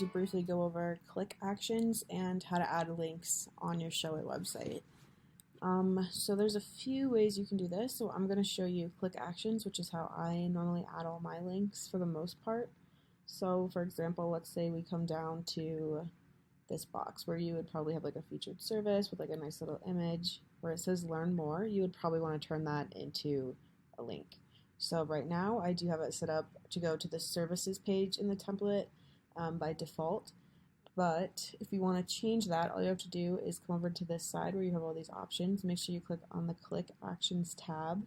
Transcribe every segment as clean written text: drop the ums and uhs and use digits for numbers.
to briefly go over click actions and how to add links on your Showit website. So there's a few ways you can do this. So I'm going to show you click actions, which is how I normally add all my links for the most part. So for example, let's say we come down to this box where you would probably have like a featured service with like a nice little image where it says learn more. You would probably want to turn that into a link. So right now I do have it set up to go to the services page in the template by default. But if you want to change that, all you have to do is come over to this side where you have all these options. Make sure you click on the Click Actions tab.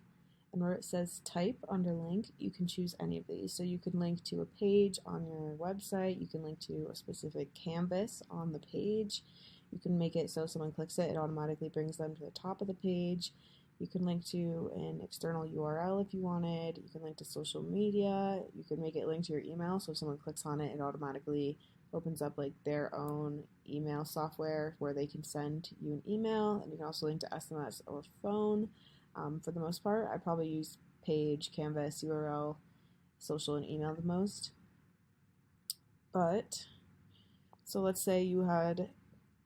And where it says Type under Link, you can choose any of these. So you can link to a page on your website. You can link to a specific canvas on the page. You can make it so someone clicks it, it automatically brings them to the top of the page. You can link to an external URL if you wanted. You can link to social media. You can make it link to your email. So if someone clicks on it, it automatically opens up like their own email software where they can send you an email, and you can also link to SMS or phone. For the most part, I probably use page, canvas, URL, social, and email the most. But, so let's say you had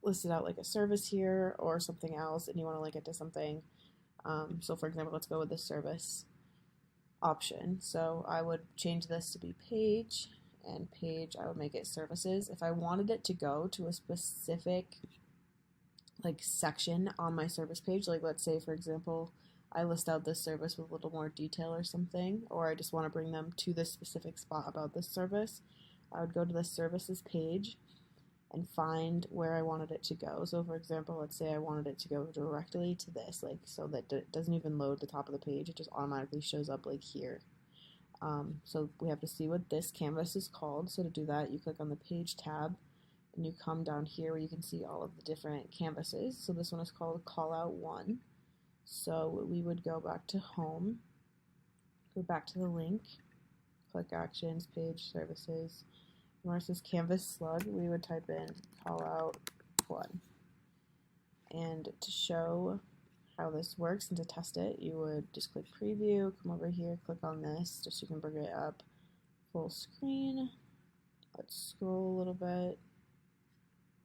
listed out like a service here or something else and you want to link it to something. So for example, let's go with the service option. So I would change this to be page, and page I would make it services. If I wanted it to go to a specific like section on my service page, like let's say for example I list out this service with a little more detail or something, or I just want to bring them to this specific spot about this service, I would go to the services page and find where I wanted it to go. So for example, let's say I wanted it to go directly to this, like so that it doesn't even load the top of the page, it just automatically shows up like here. So we have to see what this canvas is called. So to do that, you click on the page tab and you come down here where you can see all of the different canvases. So this one is called call out 1. So we would go back to home, go back to the link, click actions, page, services. And where it says canvas slug, we would type in call out 1. And to show how this works and to test it, you would just click preview, come over here, click on this just so you can bring it up full screen. Let's scroll a little bit.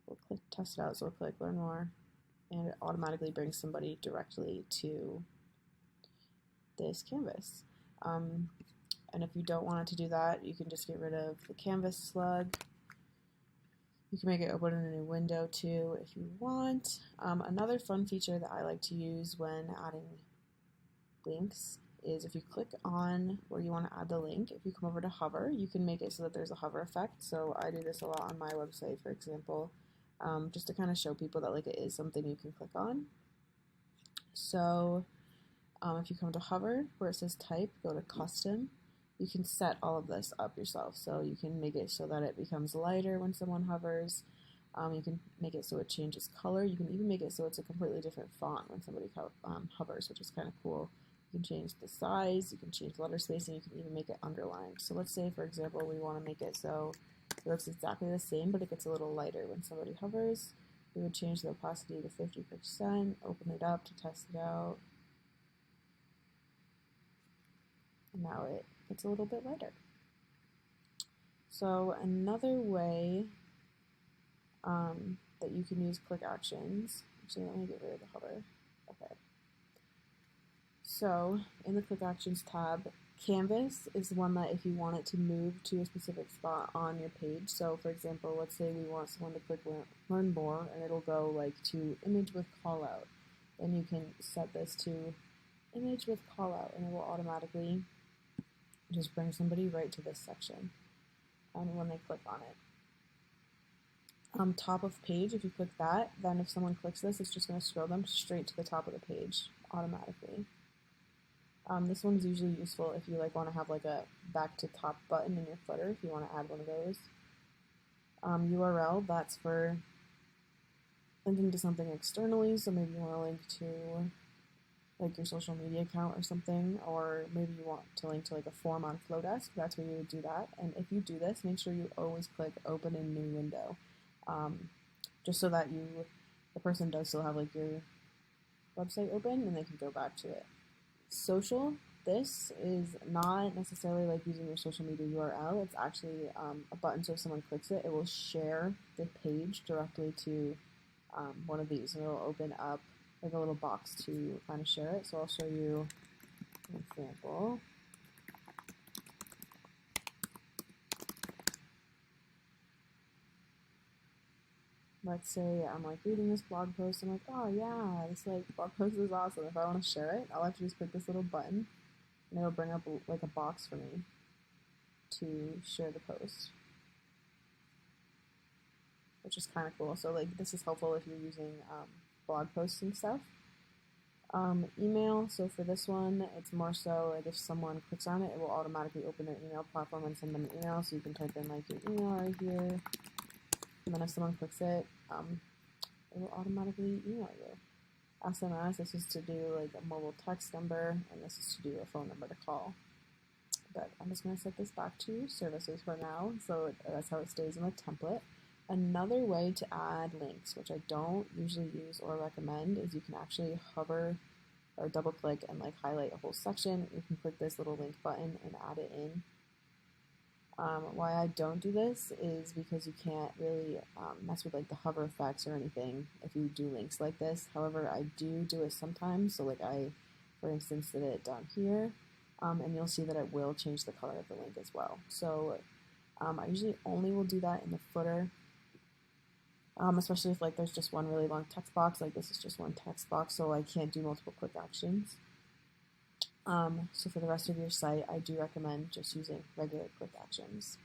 We'll click test it out, so we'll click learn more, and it automatically brings somebody directly to this canvas. And if you don't want it to do that, you can just get rid of the canvas slug. You can make it open in a new window too if you want. Another fun feature that I like to use when adding links is if you click on where you want to add the link, if you come over to hover, you can make it so that there's a hover effect. So I do this a lot on my website, for example, just to kind of show people that like it is something you can click on. So if you come to hover, where it says type, go to custom. You can set all of this up yourself, so you can make it so that it becomes lighter when someone hovers. You can make it so it changes color. You can even make it so it's a completely different font when somebody hovers, which is kind of cool. You can change the size, you can change letter spacing, you can even make it underlined. So let's say, for example, we want to make it so it looks exactly the same, but it gets a little lighter when somebody hovers. We would change the opacity to 50%, open it up to test it out. And now it's a little bit lighter. So another way that you can use click actions, actually let me get rid of the hover. Okay. So in the click actions tab, canvas is one that if you want it to move to a specific spot on your page. So for example, let's say we want someone to click learn more and it'll go like to image with call out. Then you can set this to image with call out and it will automatically just bring somebody right to this section and when they click on it. Top of page, if you click that, then if someone clicks this, it's just going to scroll them straight to the top of the page automatically. This one's usually useful if you like want to have like a back to top button in your footer, if you want to add one of those. URL, that's for linking to something externally, so maybe you want to link to like your social media account or something, or maybe you want to link to like a form on Flowdesk, that's where you would do that. And if you do this, make sure you always click open in new window, just so that the person does still have like your website open and they can go back to it. Social, this is not necessarily like using your social media URL. It's actually a button, so if someone clicks it, it will share the page directly to one of these, and it'll open up like a little box to kind of share it. So I'll show you an example. Let's say I'm like reading this blog post, and I'm like, oh yeah, this like blog post is awesome. If I want to share it, I'll actually just click this little button, and it'll bring up like a box for me to share the post, which is kind of cool. So like this is helpful if you're using blog posts and stuff. Email, so for this one, it's more so like if someone clicks on it, it will automatically open their email platform and send them an email. So you can type in like your email right here, and then if someone clicks it, it will automatically email you. SMS, this is to do like a mobile text number, and this is to do a phone number to call. But I'm just going to set this back to services for now, so that's how it stays in the template. Another way to add links, which I don't usually use or recommend, is you can actually hover or double click and like highlight a whole section. You can click this little link button and add it in. Why I don't do this is because you can't really mess with like the hover effects or anything if you do links like this. However, I do it sometimes. So like I, for instance, did it down here, and you'll see that it will change the color of the link as well. So I usually only will do that in the footer, especially if like there's just one really long text box. Like this is just one text box, so I can't do multiple quick actions. So for the rest of your site, I do recommend just using regular quick actions.